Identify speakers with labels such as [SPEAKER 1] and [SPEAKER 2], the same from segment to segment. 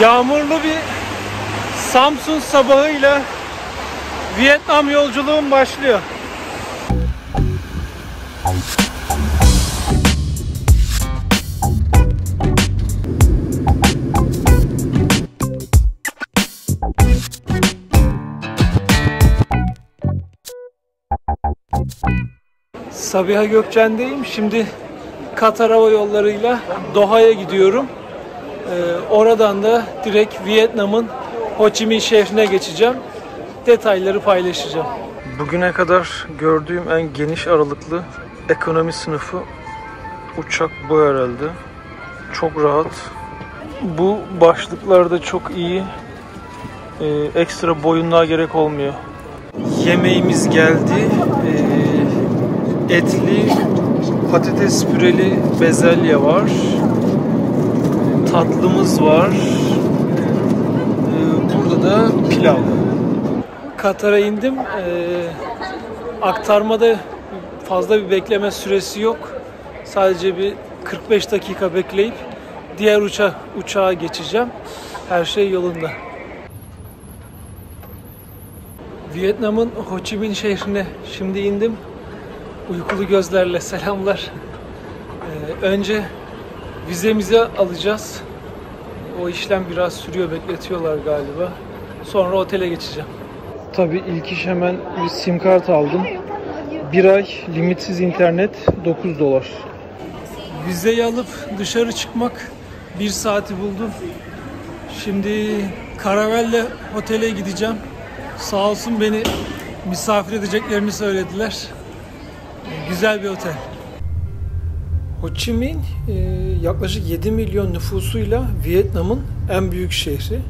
[SPEAKER 1] Yağmurlu bir Samsun sabahıyla Vietnam yolculuğum başlıyor. Sabiha Gökçen'deyim. Şimdi Katar Hava Yolları'yla Doha'ya gidiyorum. Oradan da direkt Vietnam'ın Ho Chi Minh şehrine geçeceğim. Detayları paylaşacağım. Bugüne kadar gördüğüm en geniş aralıklı ekonomi sınıfı uçak bu herhalde. Çok rahat. Bu başlıklar da çok iyi. Ekstra boyunluğa gerek olmuyor. Yemeğimiz geldi. Etli patates püreli bezelye var. Tatlımız var. Burada da pilav. Katar'a indim. Aktarmada fazla bir bekleme süresi yok. Sadece bir 45 dakika bekleyip diğer uçağa geçeceğim. Her şey yolunda. Vietnam'ın Ho Chi Minh şehrine şimdi indim. Uykulu gözlerle selamlar. Önce vizemizi alacağız. O işlem biraz sürüyor, bekletiyorlar galiba. Sonra otele geçeceğim. Tabii ilk iş hemen bir sim kart aldım. Bir ay limitsiz internet $9. Vizeyi alıp dışarı çıkmak 1 saati buldu. Şimdi Caravelle otele gideceğim. Sağ olsun beni misafir edeceklerini söylediler. Güzel bir otel. Ho Chi Minh yaklaşık 7 milyon nüfusuyla Vietnam'ın en büyük şehri.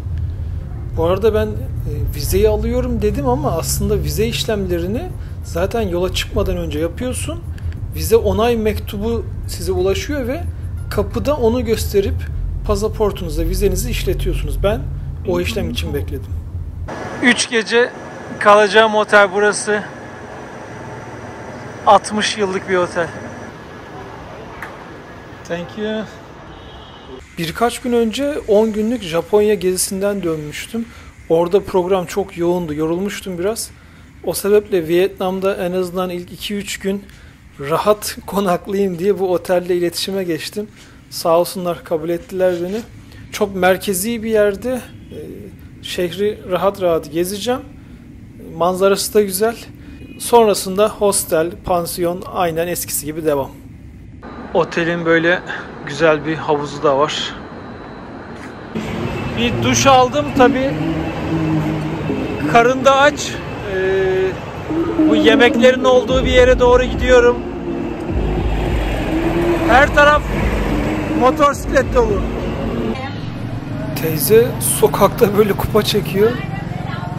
[SPEAKER 1] Bu arada ben vizeyi alıyorum dedim ama aslında vize işlemlerini zaten yola çıkmadan önce yapıyorsun. Vize onay mektubu size ulaşıyor ve kapıda onu gösterip pasaportunuza vizenizi işletiyorsunuz. Ben o işlem için bekledim. 3 gece kalacağım otel burası. 60 yıllık bir otel. Thank you. Birkaç gün önce 10 günlük Japonya gezisinden dönmüştüm. Orada program çok yoğundu. Yorulmuştum biraz. O sebeple Vietnam'da en azından ilk 2-3 gün rahat konaklayayım diye bu otelle iletişime geçtim. Sağ olsunlar, kabul ettiler beni. Çok merkezi bir yerde. Şehri rahat rahat gezeceğim. Manzarası da güzel. Sonrasında hostel, pansiyon aynen eskisi gibi devam. Otelin böyle güzel bir havuzu da var. Bir duş aldım tabii. Karın da aç. Bu yemeklerin olduğu bir yere doğru gidiyorum. Her taraf motosiklet dolu. Teyze sokakta böyle kupa çekiyor.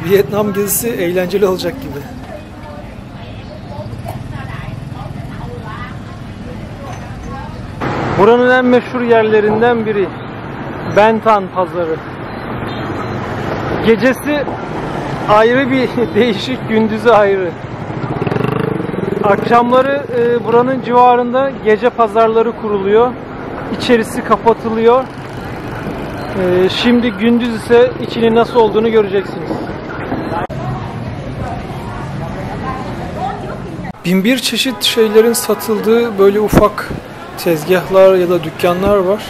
[SPEAKER 1] Vietnam gezisi eğlenceli olacak gibi. Buranın en meşhur yerlerinden biri Ben Thanh pazarı. Gecesi ayrı bir değişik, gündüzü ayrı. Akşamları buranın civarında gece pazarları kuruluyor. İçerisi kapatılıyor. Şimdi gündüz ise içinin nasıl olduğunu göreceksiniz. Binbir çeşit şeylerin satıldığı böyle ufak tezgahlar ya da dükkanlar var.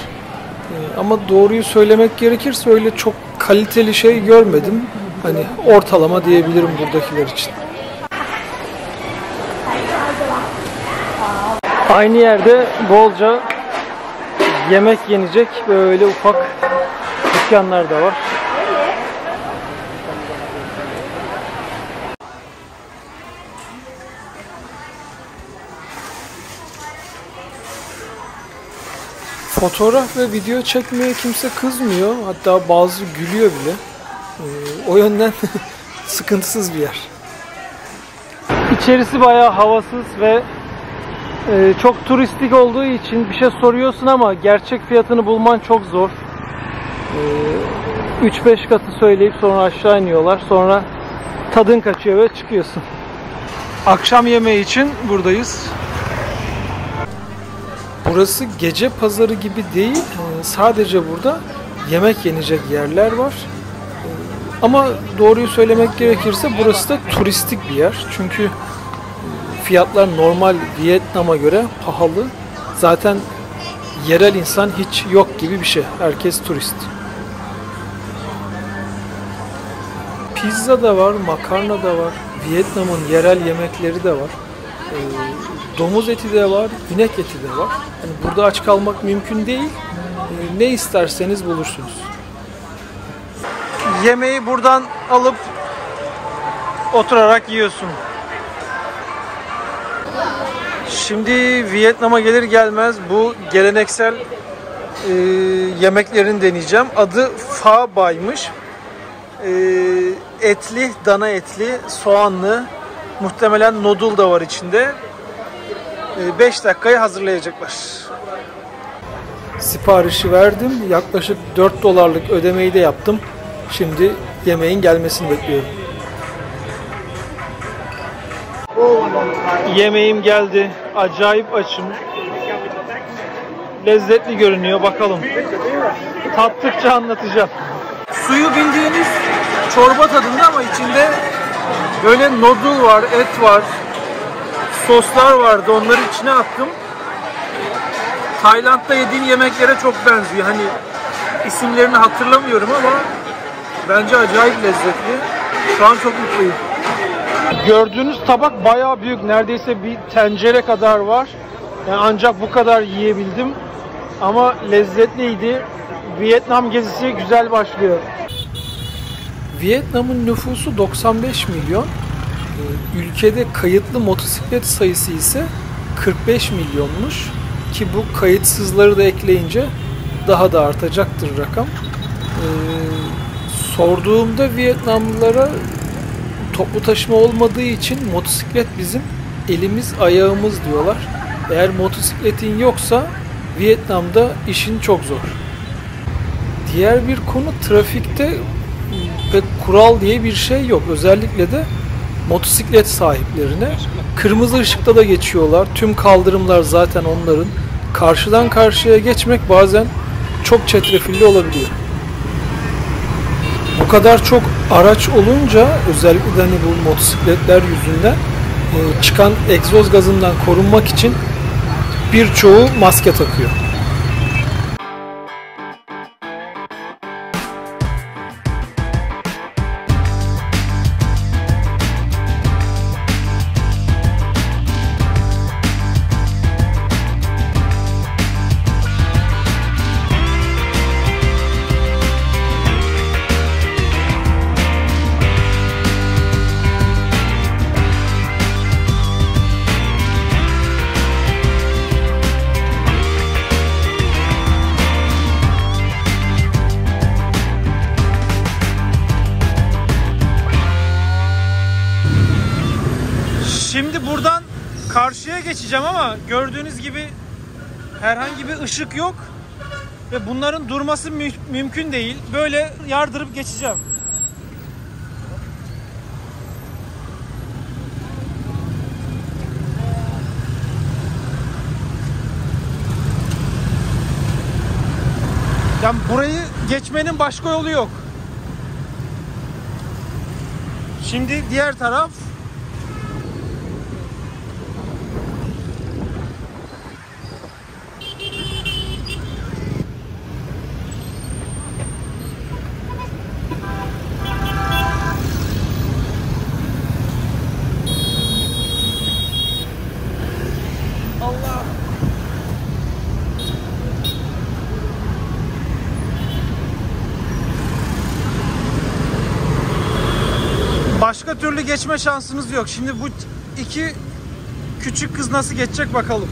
[SPEAKER 1] Ama doğruyu söylemek gerekirse öyle çok kaliteli şey görmedim. Hani ortalama diyebilirim buradakiler için. Aynı yerde bolca yemek yenecek böyle ufak dükkanlar da var. Fotoğraf ve video çekmeye kimse kızmıyor. Hatta bazı gülüyor bile. O yönden sıkıntısız bir yer. İçerisi bayağı havasız ve çok turistik olduğu için bir şey soruyorsun ama gerçek fiyatını bulman çok zor. 3-5 katı söyleyip sonra aşağı iniyorlar. Sonra tadın kaçıyor ve çıkıyorsun. Akşam yemeği için buradayız. Burası gece pazarı gibi değil. Sadece burada yemek yenecek yerler var. Ama doğruyu söylemek gerekirse burası da turistik bir yer. Çünkü fiyatlar normal Vietnam'a göre pahalı. Zaten yerel insan hiç yok gibi bir şey. Herkes turist. Pizza da var, makarna da var. Vietnam'ın yerel yemekleri de var. Domuz eti de var, inek eti de var. Yani burada aç kalmak mümkün değil. Ne isterseniz bulursunuz. Yemeği buradan alıp oturarak yiyorsun. Şimdi Vietnam'a gelir gelmez bu geleneksel yemeklerini deneyeceğim. Adı Pho Bai'mış. Etli, dana etli, soğanlı, muhtemelen noodle da var içinde. 5 dakikaya hazırlayacaklar. Siparişi verdim. Yaklaşık 4 dolarlık ödemeyi de yaptım. Şimdi yemeğin gelmesini bekliyorum. Yemeğim geldi. Acayip açım. Lezzetli görünüyor. Bakalım. Tattıkça anlatacağım. Suyu bildiğiniz çorba tadında ama içinde böyle noodle var, et var, soslar vardı. Onları içine attım. Tayland'da yediğim yemeklere çok benziyor. Hani isimlerini hatırlamıyorum ama bence acayip lezzetli. Şu an çok mutluyum. Gördüğünüz tabak bayağı büyük. Neredeyse bir tencere kadar var. Yani ancak bu kadar yiyebildim. Ama lezzetliydi. Vietnam gezisi güzel başlıyor. Vietnam'ın nüfusu 95 milyon. Ülkede kayıtlı motosiklet sayısı ise 45 milyonmuş. Ki bu kayıtsızları da ekleyince daha da artacaktır rakam. Sorduğumda Vietnamlılara toplu taşıma olmadığı için motosiklet bizim elimiz ayağımız diyorlar. Eğer motosikletin yoksa Vietnam'da işin çok zor. Diğer bir konu, trafikte pek kural diye bir şey yok. Özellikle de motosiklet sahiplerine. Kırmızı ışıkta da geçiyorlar. Tüm kaldırımlar zaten onların. Karşıdan karşıya geçmek bazen çok çetrefilli olabiliyor. Bu kadar çok araç olunca özellikle de hani bu motosikletler yüzünden çıkan egzoz gazından korunmak için birçoğu maske takıyor. Şimdi buradan karşıya geçeceğim ama gördüğünüz gibi herhangi bir ışık yok ve bunların durması mümkün değil. Böyle yardırıp geçeceğim. Yani burayı geçmenin başka yolu yok. Şimdi diğer taraf. Allah. Başka türlü geçme şansınız yok. Şimdi bu iki küçük kız nasıl geçecek bakalım.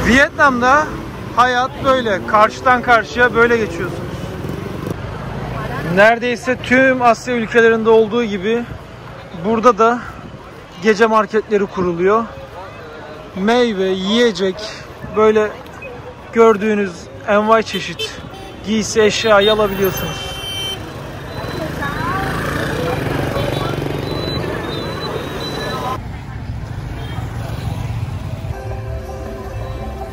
[SPEAKER 1] Vietnam'da hayat böyle. Karşıdan karşıya böyle geçiyorsunuz. Neredeyse tüm Asya ülkelerinde olduğu gibi burada da gece marketleri kuruluyor. meyve, yiyecek, böyle gördüğünüz envai çeşit giysi, eşyayı alabiliyorsunuz.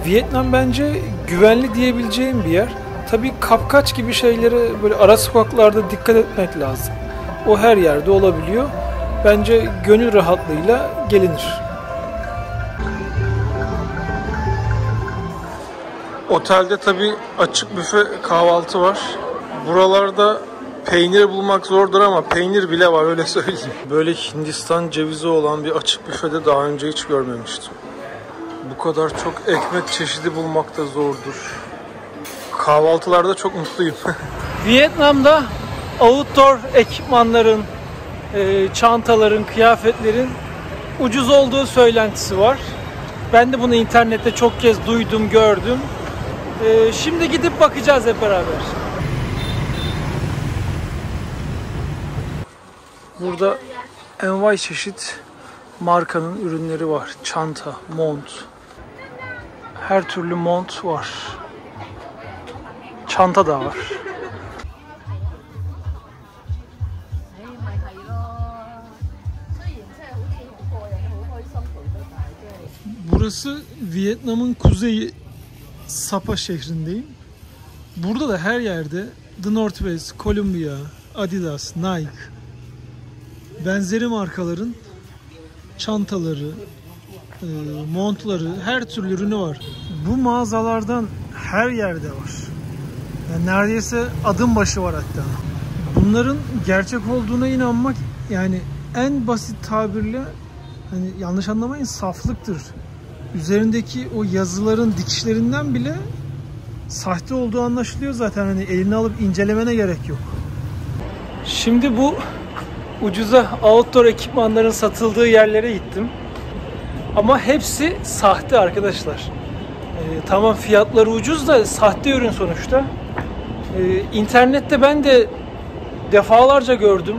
[SPEAKER 1] Vietnam bence güvenli diyebileceğim bir yer. Tabii kapkaç gibi şeylere böyle ara sokaklarda dikkat etmek lazım. O her yerde olabiliyor. Bence gönül rahatlığıyla gelinir. Otelde tabii açık büfe kahvaltı var. Buralarda peynir bulmak zordur ama peynir bile var, öyle söyleyeyim. Böyle Hindistan cevizi olan bir açık büfede daha önce hiç görmemiştim. Bu kadar çok ekmek çeşidi bulmak da zordur. Kahvaltılarda çok mutluyum. Vietnam'da outdoor ekipmanların, çantaların, kıyafetlerin ucuz olduğu söylentisi var. Ben de bunu internette çok kez duydum, gördüm. Şimdi gidip bakacağız hep beraber. Burada envai çeşit markanın ürünleri var. Çanta, mont. Her türlü mont var. Çanta da var. Burası Vietnam'ın kuzeyi, Sapa şehrindeyim. Burada da her yerde The North Face, Columbia, Adidas, Nike benzeri markaların çantaları, montları, her türlü ürünü var. Bu mağazalardan her yerde var. Yani neredeyse adım başı var hatta. Bunların gerçek olduğuna inanmak, yani en basit tabirle, hani yanlış anlamayın, saflıktır. Üzerindeki o yazıların dikişlerinden bile sahte olduğu anlaşılıyor zaten. Hani elini alıp incelemene gerek yok. Şimdi bu ucuza outdoor ekipmanların satıldığı yerlere gittim. Ama hepsi sahte arkadaşlar. Tamam, fiyatları ucuz da sahte ürün sonuçta. İnternette ben de defalarca gördüm.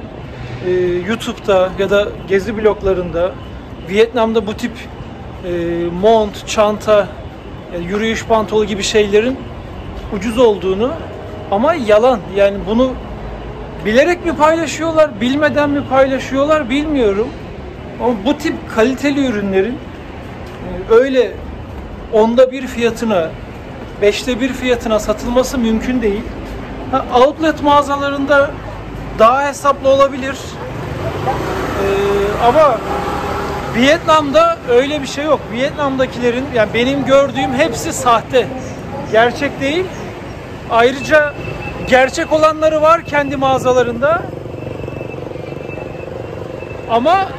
[SPEAKER 1] YouTube'da ya da gezi bloglarında Vietnam'da bu tip mont, çanta, yürüyüş pantolu gibi şeylerin ucuz olduğunu, ama yalan. Yani bunu bilerek mi paylaşıyorlar, bilmeden mi paylaşıyorlar bilmiyorum. Ama bu tip kaliteli ürünlerin öyle onda bir fiyatına, 5'te 1 fiyatına satılması mümkün değil. Outlet mağazalarında daha hesaplı olabilir. Ama Vietnam'da öyle bir şey yok. Vietnam'dakilerin, yani benim gördüğüm hepsi sahte. Gerçek değil. Ayrıca gerçek olanları var kendi mağazalarında. Ama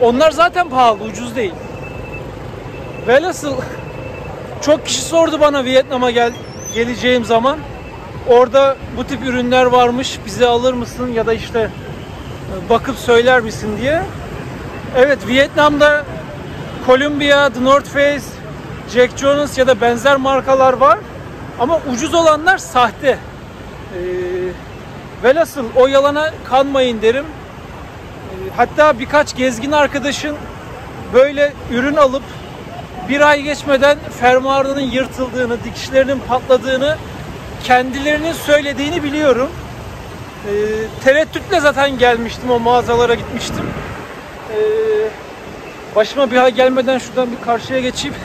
[SPEAKER 1] onlar zaten pahalı, ucuz değil. Velhasıl çok kişi sordu bana Vietnam'a geleceğim zaman. Orada bu tip ürünler varmış, bize alır mısın ya da işte bakıp söyler misin diye. Evet, Vietnam'da Columbia, The North Face, Jack Jonas ya da benzer markalar var. Ama ucuz olanlar sahte. Velhasıl o yalana kanmayın derim. Hatta birkaç gezgin arkadaşın böyle ürün alıp bir ay geçmeden fermuarının yırtıldığını, dikişlerinin patladığını kendilerinin söylediğini biliyorum. Tereddütle zaten gelmiştim, o mağazalara gitmiştim. Başıma bir hal gelmeden şuradan bir karşıya geçeyim.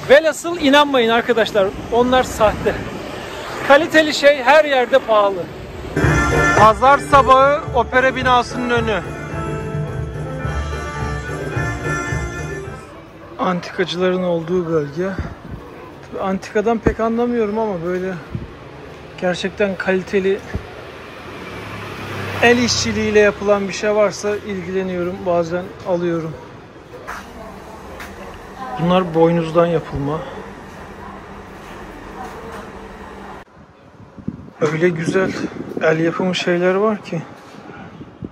[SPEAKER 1] Velhasıl inanmayın arkadaşlar, onlar sahte. Kaliteli şey her yerde pahalı. Pazar sabahı opera binasının önü. Antikacıların olduğu bölge. Antikadan pek anlamıyorum ama böyle gerçekten kaliteli el işçiliğiyle yapılan bir şey varsa ilgileniyorum, bazen alıyorum. Bunlar boynuzdan yapılma. Öyle güzel el yapımı şeyler var ki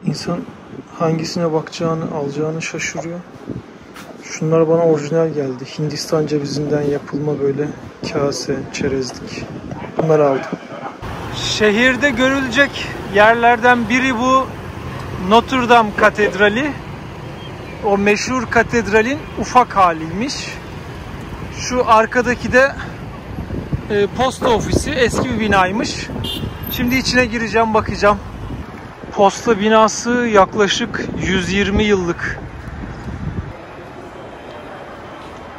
[SPEAKER 1] insan hangisine bakacağını, alacağını şaşırıyor. Şunlar bana orijinal geldi. Hindistan cevizinden yapılma böyle kase, çerezlik. Bunları aldım. Şehirde görülecek yerlerden biri bu Notre Dame Katedrali. o meşhur katedralin ufak haliymiş. Şu arkadaki de posta ofisi, eski bir binaymış. Şimdi içine gireceğim, bakacağım. Posta binası yaklaşık 120 yıllık.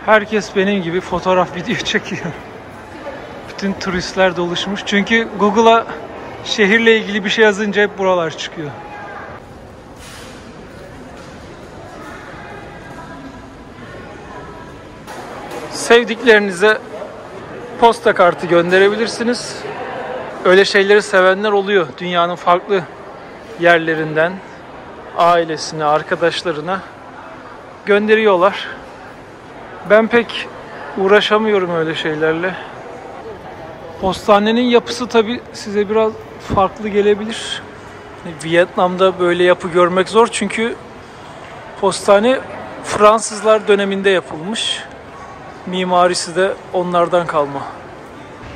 [SPEAKER 1] Herkes benim gibi fotoğraf, video çekiyor. Bütün turistler doluşmuş. Çünkü Google'a şehirle ilgili bir şey yazınca hep buralar çıkıyor. Sevdiklerinize posta kartı gönderebilirsiniz. Öyle şeyleri sevenler oluyor. Dünyanın farklı yerlerinden ailesine, arkadaşlarına gönderiyorlar. Ben pek uğraşamıyorum öyle şeylerle. Postanenin yapısı tabii size biraz farklı gelebilir. Vietnam'da böyle yapı görmek zor çünkü postane Fransızlar döneminde yapılmış. Mimarisi de onlardan kalma.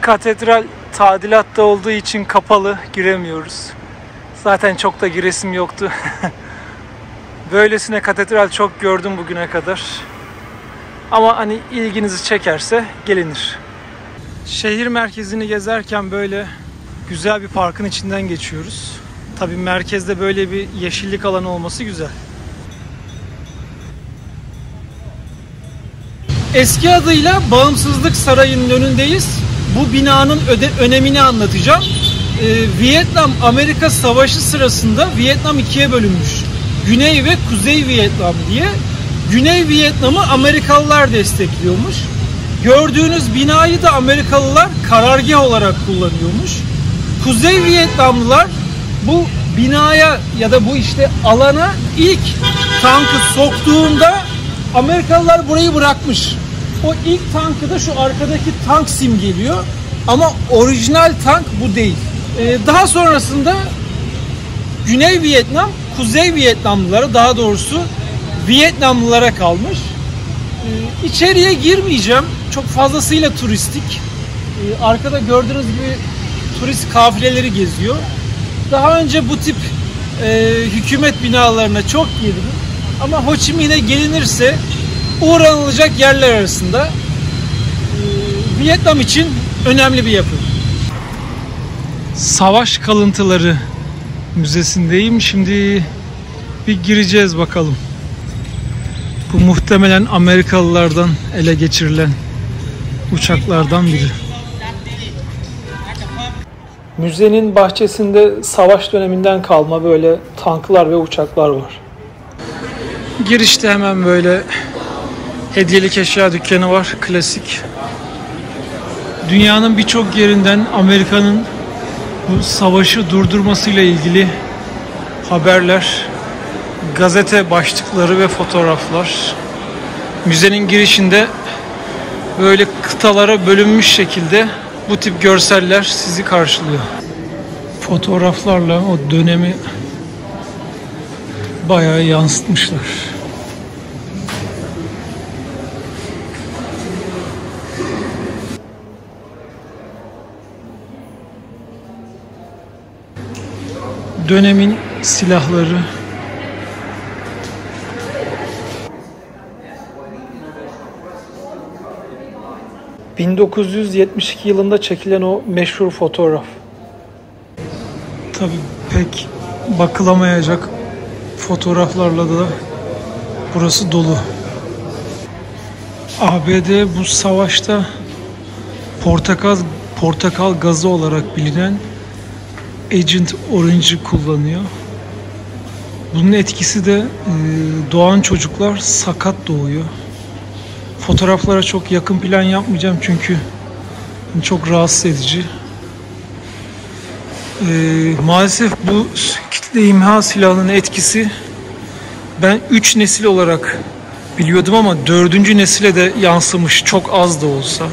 [SPEAKER 1] Katedral tadilatta olduğu için kapalı, giremiyoruz. Zaten çok da giresim yoktu. Böylesine katedral çok gördüm bugüne kadar. Ama hani ilginizi çekerse gelinir. Şehir merkezini gezerken böyle güzel bir parkın içinden geçiyoruz. Tabii merkezde böyle bir yeşillik alanı olması güzel. Eski adıyla Bağımsızlık Sarayı'nın önündeyiz. Bu binanın önemini anlatacağım. Vietnam-Amerika Savaşı sırasında Vietnam ikiye bölünmüş. Güney ve Kuzey Vietnam diye. Güney Vietnam'ı Amerikalılar destekliyormuş. Gördüğünüz binayı da Amerikalılar karargah olarak kullanıyormuş. Kuzey Vietnamlılar bu binaya ya da bu işte alana ilk tankı soktuğunda Amerikalılar burayı bırakmış. O ilk tankı da şu arkadaki tank simgeliyor. Ama orijinal tank bu değil. Daha sonrasında Güney Vietnam, Kuzey Vietnamlılara, daha doğrusu Vietnamlılara kalmış. İçeriye girmeyeceğim. Çok fazlasıyla turistik. Arkada gördüğünüz gibi turist kafileleri geziyor. Daha önce bu tip hükümet binalarına çok girdim. Ama Ho Chi Minh'e gelinirse uğranılacak yerler arasında Vietnam için önemli bir yapı. Savaş Kalıntıları Müzesi'ndeyim. Şimdi bir gireceğiz bakalım. Bu muhtemelen Amerikalılardan ele geçirilen uçaklardan biri. Müzenin bahçesinde savaş döneminden kalma böyle tanklar ve uçaklar var. Girişte hemen böyle hediyelik eşya dükkanı var, klasik. Dünyanın birçok yerinden Amerika'nın bu savaşı durdurmasıyla ilgili haberler, gazete başlıkları ve fotoğraflar. Müzenin girişinde böyle kıtalara bölünmüş şekilde bu tip görseller sizi karşılıyor. Fotoğraflarla o dönemi bayağı yansıtmışlar. Dönemin silahları. ...1972 yılında çekilen o meşhur fotoğraf. Tabii pek bakılamayacak fotoğraflarla da burası dolu. ABD bu savaşta portakal gazı olarak bilinen Agent Orange'ı kullanıyor. Bunun etkisi de doğan çocuklar sakat doğuyor. Fotoğraflara çok yakın plan yapmayacağım çünkü çok rahatsız edici. Maalesef bu kitle imha silahının etkisi ben 3 nesil olarak biliyordum ama 4. nesile de yansımış, çok az da olsa.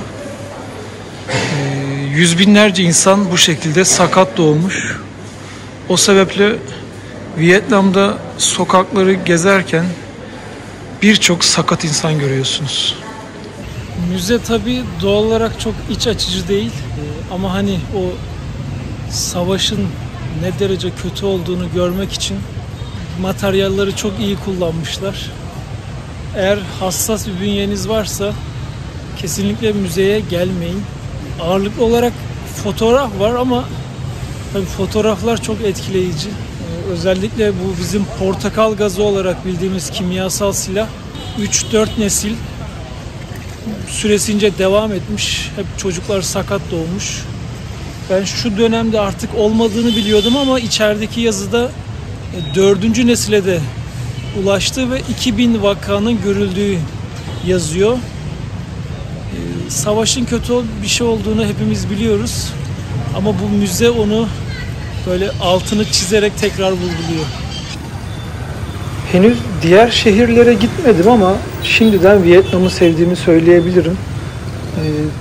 [SPEAKER 1] Yüz binlerce insan bu şekilde sakat doğmuş. O sebeple Vietnam'da sokakları gezerken birçok sakat insan görüyorsunuz. Müze tabii doğal olarak çok iç açıcı değil. Ama hani o savaşın ne derece kötü olduğunu görmek için materyalleri çok iyi kullanmışlar. Eğer hassas bir bünyeniz varsa kesinlikle müzeye gelmeyin. Ağırlıklı olarak fotoğraf var ama tabii fotoğraflar çok etkileyici. Özellikle bu bizim portakal gazı olarak bildiğimiz kimyasal silah 3-4 nesil süresince devam etmiş. Hep çocuklar sakat doğmuş. Ben şu dönemde artık olmadığını biliyordum ama içerideki yazıda 4. nesile de ulaştı ve 2000 vakanın görüldüğü yazıyor. Savaşın kötü bir şey olduğunu hepimiz biliyoruz. Ama bu müze onu böyle altını çizerek tekrar vurguluyor. Henüz diğer şehirlere gitmedim ama şimdiden Vietnam'ı sevdiğimi söyleyebilirim.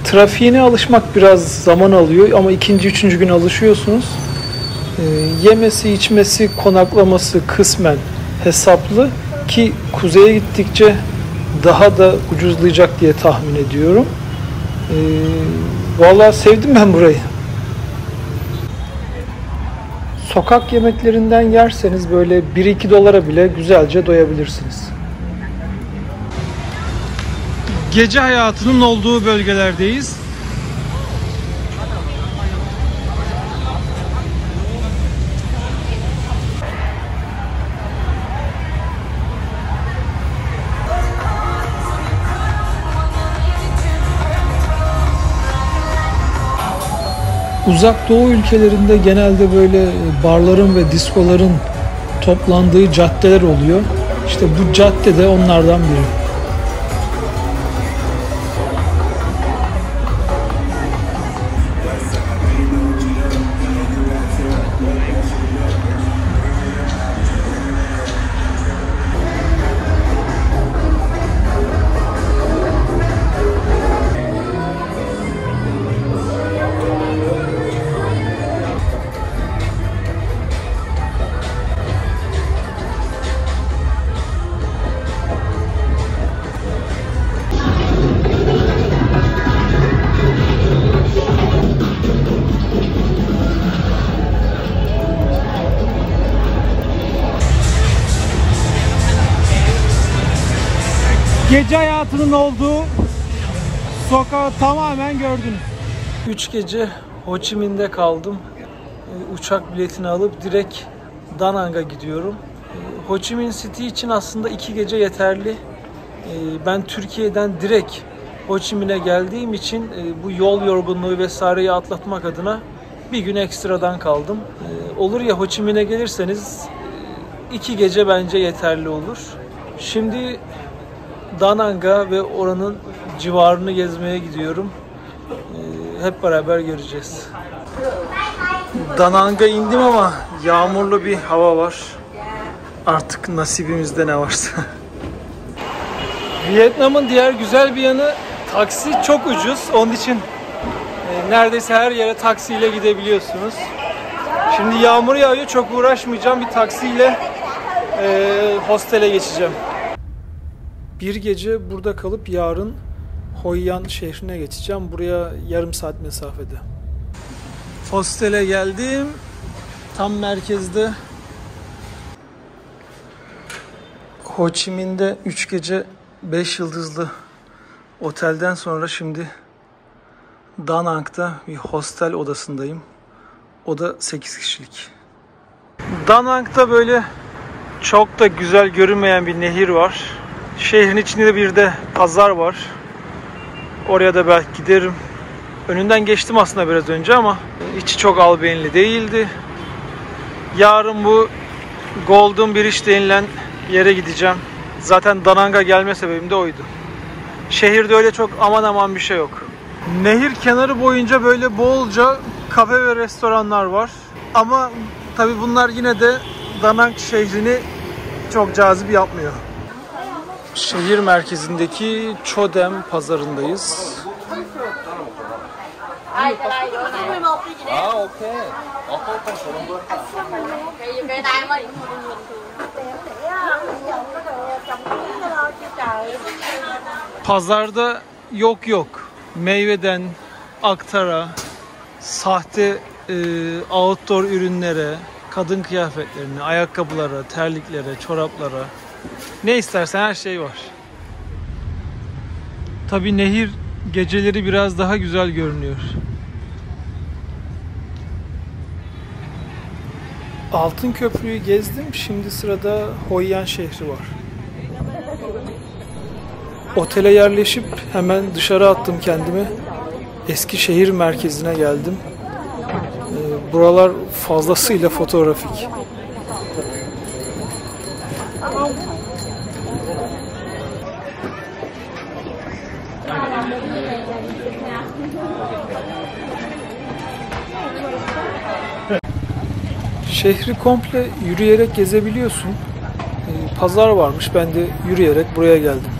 [SPEAKER 1] Trafiğine alışmak biraz zaman alıyor ama ikinci, üçüncü gün alışıyorsunuz. Yemesi, içmesi, konaklaması kısmen hesaplı ki kuzeye gittikçe daha da ucuzlayacak diye tahmin ediyorum. Vallahi sevdim ben burayı. Sokak yemeklerinden yerseniz böyle 1-2 dolara bile güzelce doyabilirsiniz. Gece hayatının olduğu bölgelerdeyiz. Uzak Doğu ülkelerinde genelde böyle barların ve diskoların toplandığı caddeler oluyor. İşte bu cadde de onlardan biri. Gece hayatının olduğu sokağı tamamen gördünüz. 3 gece Ho Chi Minh'de kaldım. Uçak biletini alıp direkt Da Nang'a gidiyorum. Ho Chi Minh City için aslında 2 gece yeterli. Ben Türkiye'den direkt Ho Chi Minh'e geldiğim için bu yol yorgunluğu vesaireyi atlatmak adına bir gün ekstradan kaldım. Olur ya Ho Chi Minh'e gelirseniz 2 gece bence yeterli olur. Şimdi Da Nang'a ve oranın civarını gezmeye gidiyorum. Hep beraber göreceğiz. Da Nang'a indim ama yağmurlu bir hava var. Artık nasibimizde ne varsa. Vietnam'ın diğer güzel bir yanı taksi çok ucuz. Onun için neredeyse her yere taksiyle gidebiliyorsunuz. Şimdi yağmur yağıyor, çok uğraşmayacağım. Bir taksiyle hostele geçeceğim. Bir gece burada kalıp yarın Hoi An şehrine geçeceğim. Buraya yarım saat mesafede. Hostele geldim. Tam merkezde. Ho Chi Minh'de 3 gece 5 yıldızlı otelden sonra şimdi Da Nang'da bir hostel odasındayım. Oda 8 kişilik. Da Nang'da böyle çok da güzel görünmeyen bir nehir var. Şehrin içinde bir de pazar var. Oraya da belki giderim. Önünden geçtim aslında biraz önce ama içi çok albenili değildi. Yarın bu Golden Bridge denilen yere gideceğim. Zaten Da Nang'a gelme sebebim de oydu. Şehirde öyle çok aman aman bir şey yok. Nehir kenarı boyunca böyle bolca kafe ve restoranlar var. Ama tabii bunlar yine de Da Nang şehrini çok cazip yapmıyor. Şehir merkezindeki Chodem pazarındayız. Pazarda yok. Meyveden aktara, sahte outdoor ürünlere, kadın kıyafetlerine, ayakkabılara, terliklere, çoraplara, ne istersen her şey var. Tabii nehir geceleri biraz daha güzel görünüyor. Altın Köprü'yü gezdim. Şimdi sırada Hoi An şehri var. Otele yerleşip hemen dışarı attım kendimi. Eski şehir merkezine geldim. Buralar fazlasıyla fotoğrafik. Şehri komple yürüyerek gezebiliyorsun. Pazar varmış. Ben de yürüyerek buraya geldim.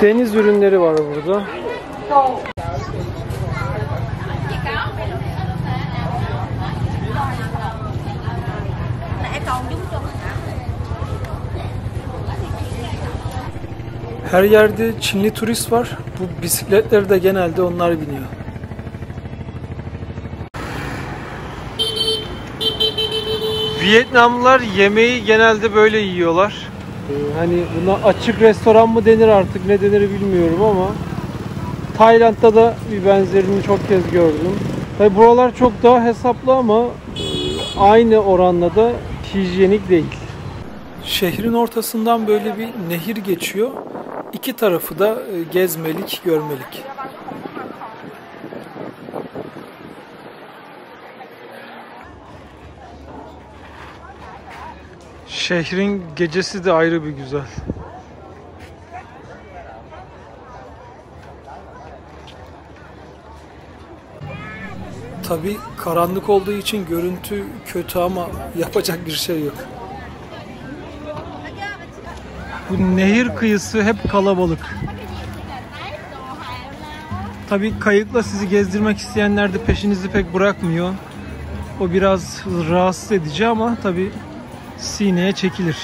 [SPEAKER 1] Deniz ürünleri var burada. Her yerde Çinli turist var. Bu bisikletleri de genelde onlar biniyor. Vietnamlılar yemeği genelde böyle yiyorlar. Hani buna açık restoran mı denir artık, ne denir bilmiyorum ama Tayland'da da bir benzerini çok kez gördüm. Tabi buralar çok daha hesaplı ama aynı oranla da hijyenik değil. Şehrin ortasından böyle bir nehir geçiyor. İki tarafı da gezmelik, görmelik. Şehrin gecesi de ayrı bir güzel. Tabii karanlık olduğu için görüntü kötü ama yapacak bir şey yok. Bu nehir kıyısı hep kalabalık. Tabii kayıkla sizi gezdirmek isteyenler de peşinizi pek bırakmıyor. O biraz rahatsız edici ama tabii sineye çekilir.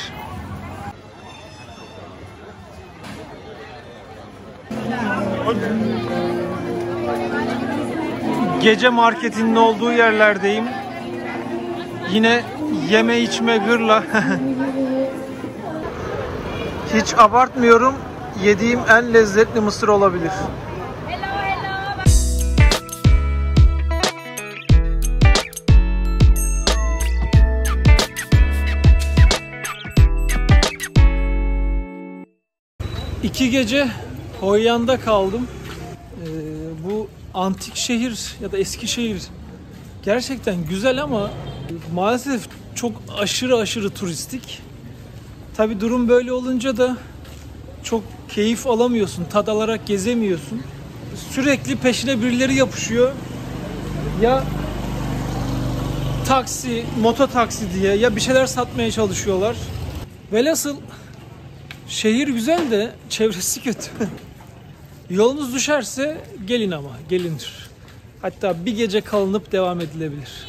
[SPEAKER 1] Gece marketinin olduğu yerlerdeyim. Yine yeme içme gırla. Hiç abartmıyorum. Yediğim en lezzetli mısır olabilir. İki gece Hoi An'da kaldım. Bu antik şehir ya da eski şehir gerçekten güzel ama maalesef çok aşırı turistik. Tabi durum böyle olunca da çok keyif alamıyorsun, tad alarak gezemiyorsun. Sürekli peşine birileri yapışıyor. Ya taksi, mototaksi diye ya bir şeyler satmaya çalışıyorlar. Velhasıl şehir güzel de çevresi kötü. Yolunuz düşerse gelin ama gelindir. Hatta bir gece kalınıp devam edilebilir.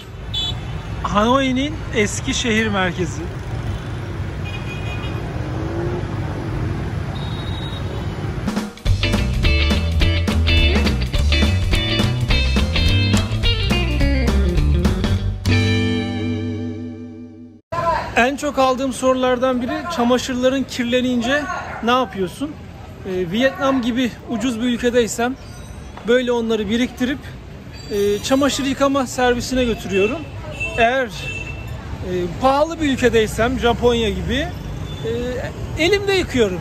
[SPEAKER 1] Hanoi'nin eski şehir merkezi. En çok aldığım sorulardan biri çamaşırların kirlenince ne yapıyorsun? Vietnam gibi ucuz bir ülkedeysem böyle onları biriktirip çamaşır yıkama servisine götürüyorum. Eğer pahalı bir ülkedeysem Japonya gibi elimde yıkıyorum.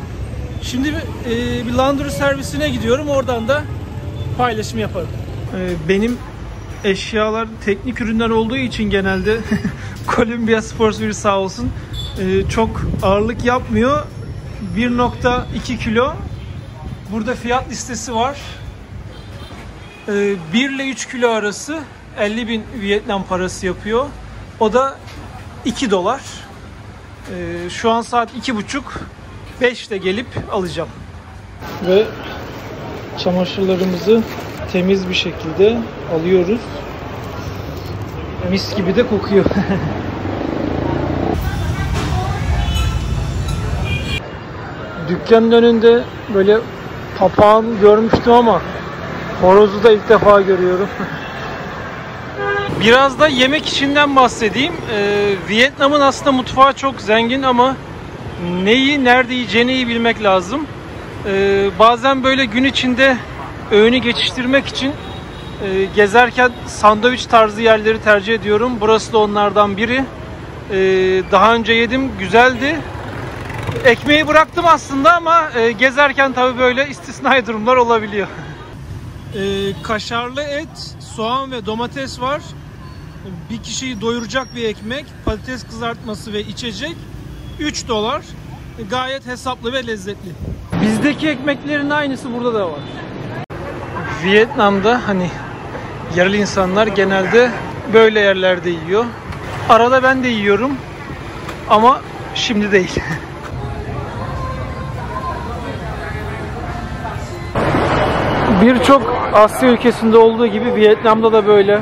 [SPEAKER 1] Şimdi bir laundry servisine gidiyorum, oradan da paylaşım yaparım. Benim eşyalar teknik ürünler olduğu için genelde Columbia Sportswear sağ olsun çok ağırlık yapmıyor. 1.2 kilo. Burada fiyat listesi var. 1 ile 3 kilo arası 50.000 Vietnam parası yapıyor. O da $2. Şu an saat 2.30. 5'te gelip alacağım. Ve çamaşırlarımızı temiz bir şekilde alıyoruz. Mis gibi de kokuyor. Dükkanın önünde böyle Papağan görmüştüm ama horozu da ilk defa görüyorum. Biraz da yemek işinden bahsedeyim. Vietnam'ın aslında mutfağı çok zengin ama neyi nerede yiyeceğini iyi bilmek lazım. Bazen böyle gün içinde öğünü geçiştirmek için gezerken sandviç tarzı yerleri tercih ediyorum. Burası da onlardan biri. Daha önce yedim, güzeldi. Ekmeği bıraktım aslında ama gezerken tabii böyle istisnai durumlar olabiliyor. Kaşarlı et, soğan ve domates var. Bir kişiyi doyuracak bir ekmek, patates kızartması ve içecek. $3. Gayet hesaplı ve lezzetli. Bizdeki ekmeklerin aynısı burada da var. Vietnam'da hani yerli insanlar genelde böyle yerlerde yiyor. Arada ben de yiyorum ama şimdi değil. Birçok Asya ülkesinde olduğu gibi Vietnam'da da böyle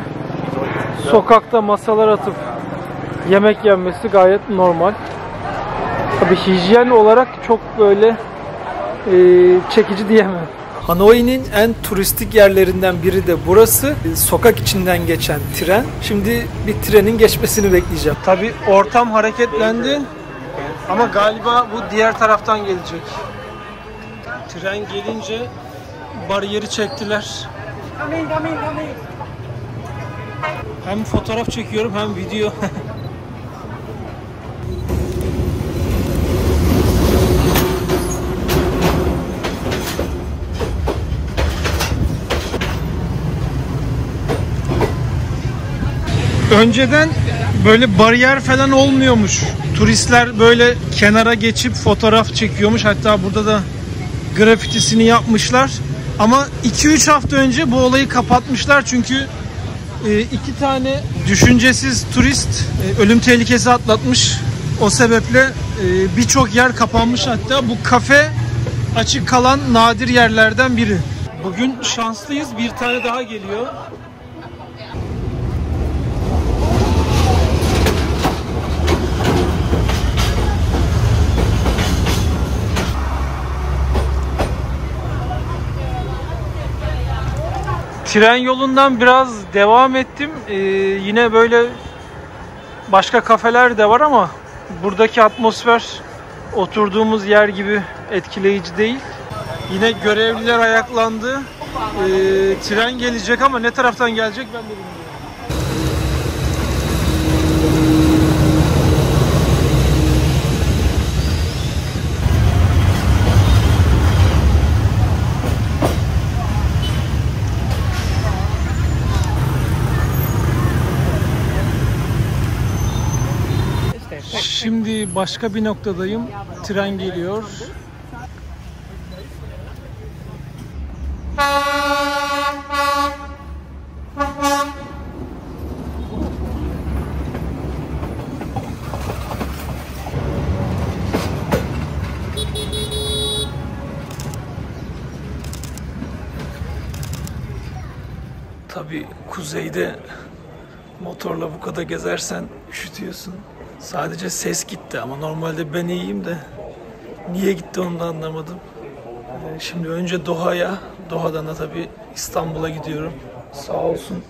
[SPEAKER 1] sokakta masalar atıp yemek yenmesi gayet normal. Tabii hijyen olarak çok böyle çekici diyemem. Hanoi'nin en turistik yerlerinden biri de burası. Sokak içinden geçen tren. Şimdi bir trenin geçmesini bekleyeceğim. Tabii ortam hareketlendi ama galiba bu diğer taraftan gelecek. Tren gelince bariyeri çektiler. Hem fotoğraf çekiyorum hem video. Önceden böyle bariyer falan olmuyormuş. Turistler böyle kenara geçip fotoğraf çekiyormuş. Hatta burada da grafitisini yapmışlar. Ama 2-3 hafta önce bu olayı kapatmışlar çünkü 2 tane düşüncesiz turist ölüm tehlikesi atlatmış. O sebeple birçok yer kapanmış, hatta bu kafe açık kalan nadir yerlerden biri. Bugün şanslıyız, bir tane daha geliyor. Tren yolundan biraz devam ettim. Yine böyle başka kafeler de var ama buradaki atmosfer oturduğumuz yer gibi etkileyici değil. Yine görevliler ayaklandı. Tren gelecek ama ne taraftan gelecek ben de bilmiyorum. Şimdi başka bir noktadayım. Tren geliyor. Tabii kuzeyde motorla bu kadar gezersen üşütüyorsun. Sadece ses gitti ama normalde ben iyiyim de niye gitti onu da anlamadım. Şimdi önce Doha'ya, Doha'dan da tabii İstanbul'a gidiyorum. Sağ olsun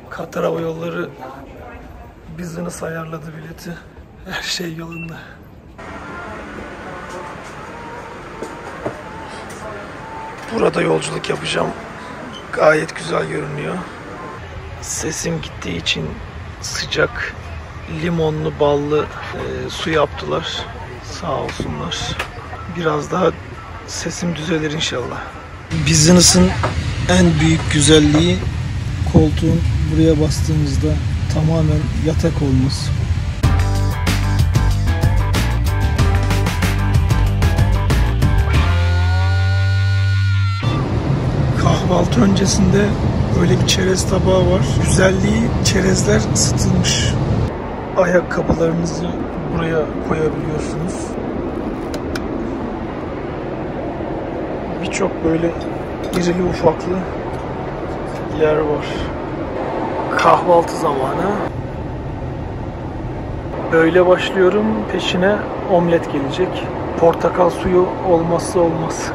[SPEAKER 1] Katar Hava Yolları business ayarladı bileti. Her şey yolunda. Burada yolculuk yapacağım. Gayet güzel görünüyor. Sesim gittiği için sıcak limonlu ballı su yaptılar. Sağ olsunlar. Biraz daha sesim düzelir inşallah. Business'ın en büyük güzelliği koltuğun buraya bastığımızda tamamen yatak olması. Kahvaltı öncesinde böyle bir çerez tabağı var. Güzelliği çerezler ısıtılmış. Ayakkabılarınızı buraya koyabiliyorsunuz. Birçok böyle irili ufaklı yer var. Kahvaltı zamanı. Böyle başlıyorum. Peşine omlet gelecek. Portakal suyu olmazsa olmaz.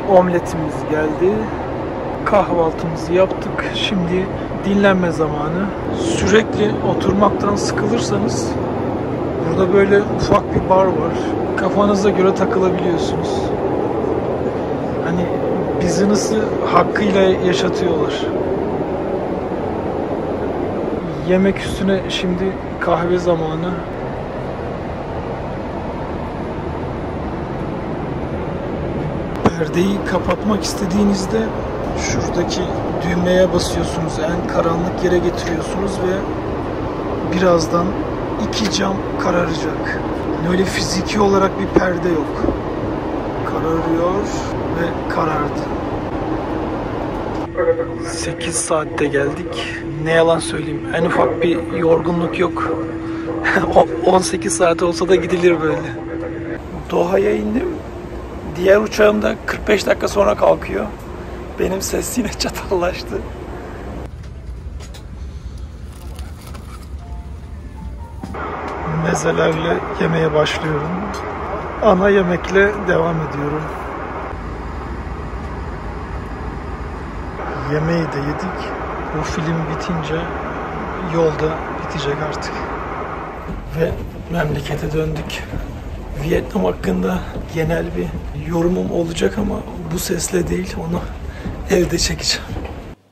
[SPEAKER 1] Omletimiz geldi. Kahvaltımızı yaptık. Şimdi dinlenme zamanı. Sürekli oturmaktan sıkılırsanız burada böyle ufak bir bar var. Kafanıza göre takılabiliyorsunuz. Hani business'ı hakkıyla yaşatıyorlar. Yemek üstüne şimdi kahve zamanı. Perdeyi kapatmak istediğinizde şuradaki düğmeye basıyorsunuz. En karanlık yere getiriyorsunuz ve birazdan iki cam kararacak. Yani öyle fiziki olarak bir perde yok. Kararıyor ve karardı. 8 saatte geldik. Ne yalan söyleyeyim. En ufak bir yorgunluk yok. 18 saat olsa da gidilir böyle. Doha'ya indim. Diğer uçağım da 45 dakika sonra kalkıyor. Benim ses yine çatallaştı. Mezelerle yemeye başlıyorum. Ana yemekle devam ediyorum. Yemeği de yedik. Bu film bitince yolda bitecek artık. Ve memlekete döndük. Vietnam hakkında genel bir yorumum olacak ama bu sesle değil, onu evde çekeceğim.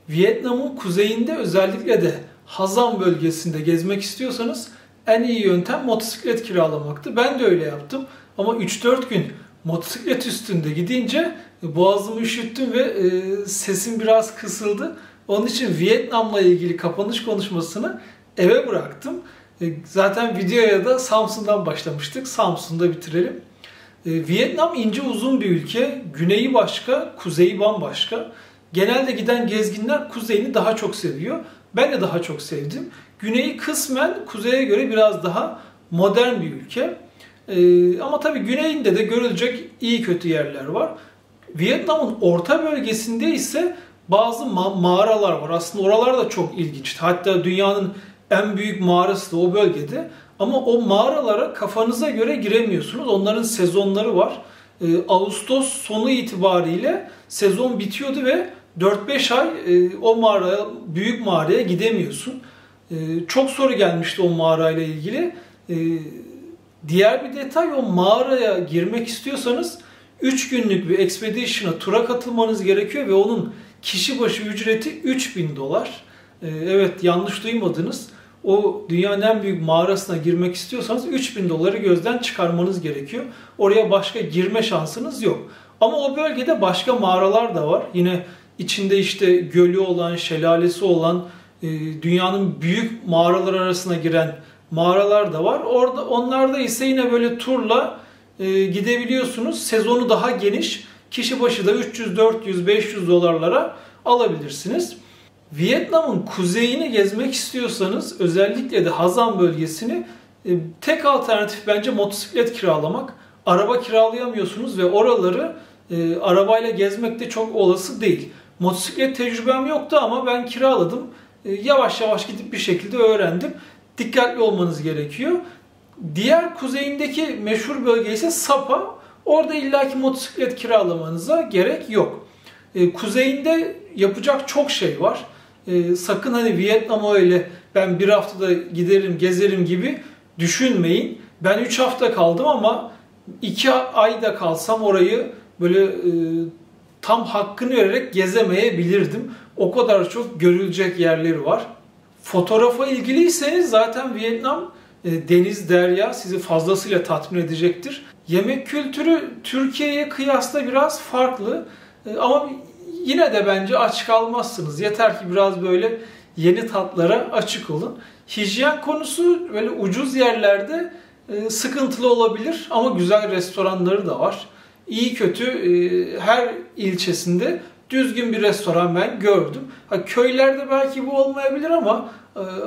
[SPEAKER 1] Vietnam'ın kuzeyinde, özellikle de Hazan bölgesinde gezmek istiyorsanız en iyi yöntem motosiklet kiralamaktı. Ben de öyle yaptım ama 3-4 gün motosiklet üstünde gidince boğazımı üşüttüm ve sesim biraz kısıldı. Onun için Vietnam'la ilgili kapanış konuşmasını eve bıraktım. Zaten videoya da Samsun'dan başlamıştık. Samsun'da bitirelim. Vietnam ince uzun bir ülke. Güneyi başka, kuzeyi bambaşka. Genelde giden gezginler kuzeyini daha çok seviyor. Ben de daha çok sevdim. Güneyi kısmen kuzeye göre biraz daha modern bir ülke. Ama tabii güneyinde de görülecek iyi kötü yerler var. Vietnam'ın orta bölgesinde ise bazı mağaralar var. Aslında oralar da çok ilginç. Hatta dünyanın en büyük mağarası da o bölgede. Ama o mağaralara kafanıza göre giremiyorsunuz. Onların sezonları var. Ağustos sonu itibariyle sezon bitiyordu ve 4-5 ay o mağaraya, büyük mağaraya gidemiyorsun. Çok soru gelmişti o mağarayla ilgili. Diğer bir detay, o mağaraya girmek istiyorsanız 3 günlük bir expedition'a, tura katılmanız gerekiyor ve onun kişi başı ücreti $3000. Evet, yanlış duymadınız. O dünyanın en büyük mağarasına girmek istiyorsanız $3000 gözden çıkarmanız gerekiyor. Oraya başka girme şansınız yok. Ama o bölgede başka mağaralar da var. Yine içinde işte gölü olan, şelalesi olan, dünyanın büyük mağaralar arasına giren mağaralar da var. Onlarda ise yine böyle turla gidebiliyorsunuz. Sezonu daha geniş. Kişi başı da 300, 400, 500 dolarlara alabilirsiniz. Vietnam'ın kuzeyini gezmek istiyorsanız, özellikle de Hazan bölgesini, tek alternatif bence motosiklet kiralamak. Araba kiralayamıyorsunuz ve oraları arabayla gezmek de çok olası değil. Motosiklet tecrübem yoktu ama ben kiraladım. Yavaş yavaş gidip bir şekilde öğrendim. Dikkatli olmanız gerekiyor. Diğer kuzeyindeki meşhur bölge ise Sapa. Orada illaki motosiklet kiralamanıza gerek yok. Kuzeyinde yapacak çok şey var. Sakın hani Vietnam'a öyle ben bir haftada giderim, gezerim gibi düşünmeyin. Ben 3 hafta kaldım ama 2 ayda kalsam orayı böyle tam hakkını vererek gezemeyebilirdim. O kadar çok görülecek yerleri var. Fotoğrafa ilgiliyseniz zaten Vietnam deniz, derya sizi fazlasıyla tatmin edecektir. Yemek kültürü Türkiye'ye kıyasla biraz farklı. Ama yine de bence aç kalmazsınız. Yeter ki biraz böyle yeni tatlara açık olun. Hijyen konusu böyle ucuz yerlerde sıkıntılı olabilir ama güzel restoranları da var. İyi kötü her ilçesinde düzgün bir restoran ben gördüm. Köylerde belki bu olmayabilir ama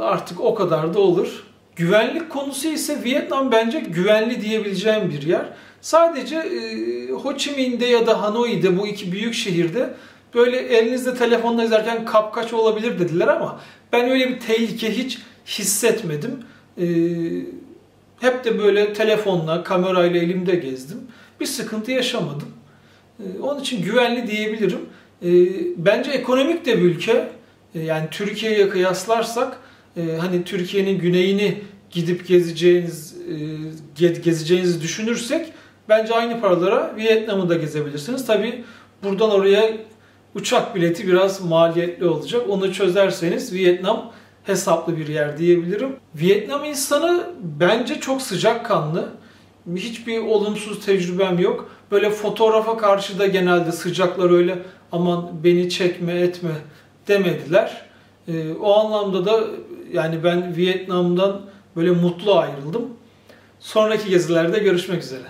[SPEAKER 1] artık o kadar da olur. Güvenlik konusu ise Vietnam bence güvenli diyebileceğim bir yer. Sadece Ho Chi Minh'de ya da Hanoi'de, bu iki büyük şehirde böyle elinizde telefonla izlerken kapkaç olabilir dediler ama ben öyle bir tehlike hiç hissetmedim. Hep de böyle telefonla, kamerayla elimde gezdim. Bir sıkıntı yaşamadım. Onun için güvenli diyebilirim. Bence ekonomik de bir ülke. Yani Türkiye'ye kıyaslarsak hani Türkiye'nin güneyini gidip gezeceğinizi düşünürsek bence aynı paralara Vietnam'ı da gezebilirsiniz. Tabii buradan oraya uçak bileti biraz maliyetli olacak. Onu çözerseniz Vietnam hesaplı bir yer diyebilirim. Vietnam insanı bence çok sıcakkanlı. Hiçbir olumsuz tecrübem yok. Böyle fotoğrafa karşı da genelde sıcaklar öyle aman beni çekme etme demediler. O anlamda da yani ben Vietnam'dan böyle mutlu ayrıldım. Sonraki gezilerde görüşmek üzere.